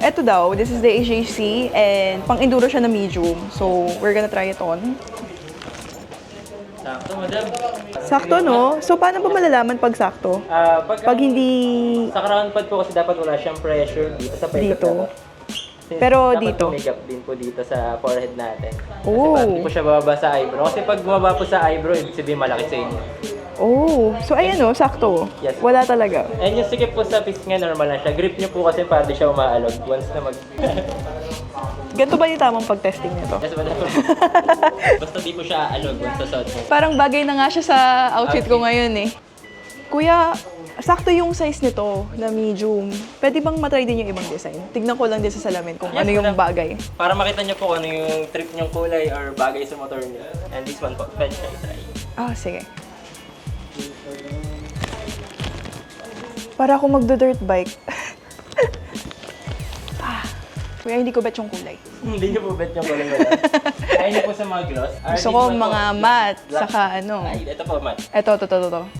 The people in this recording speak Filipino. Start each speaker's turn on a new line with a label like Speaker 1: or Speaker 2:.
Speaker 1: Eto daw, this is the HHC and pang-enduro siya na medium. So, we're gonna try it on.
Speaker 2: Sakto, madam.
Speaker 1: Sakto, no? So, paano ba malalaman pag sakto? Pag hindi
Speaker 2: Sa crown pad po kasi dapat wala siyang pressure dito sa pekot
Speaker 1: dito.
Speaker 2: natin. Since
Speaker 1: Pero
Speaker 2: dapat
Speaker 1: dito.
Speaker 2: may gap din po dito sa forehead natin.
Speaker 1: Oh.
Speaker 2: Kasi hindi po siya bababa sa eyebrow. Kasi pag bumaba po sa eyebrow, ibig sabihin malaki sa inyo.
Speaker 1: Oh, so ayan o, sakto.
Speaker 2: Yes.
Speaker 1: Wala talaga.
Speaker 2: And yung sikip po sa pisngi, normal lang siya. Grip niyo po kasi para di siya umaalog once na mag...
Speaker 1: Ganito ba yung tamang pag-testing nito?
Speaker 2: Yes, madam. Basta di po siya aalog once sa suot mo.
Speaker 1: Parang bagay na nga siya sa outfit ko ngayon eh. Kuya, sakto yung size nito na medium. Pwede bang matry din yung ibang design? Tignan ko lang din sa salamin kung
Speaker 2: Yes,
Speaker 1: ano yung
Speaker 2: madam.
Speaker 1: bagay.
Speaker 2: Para makita niyo po kung ano yung trip niyong kulay or bagay sa motor niyo. And this one po, pwede siya i-try.
Speaker 1: Ah, sige. Para ako magdo-dirt bike. Kuya, hindi ko bet yung kulay.
Speaker 2: Hindi niyo po bet yung kulay mo. Kaya niyo po sa mga gloss.
Speaker 1: Gusto ko mga matte, saka ano.
Speaker 2: Ay, ito po matte.
Speaker 1: Ito.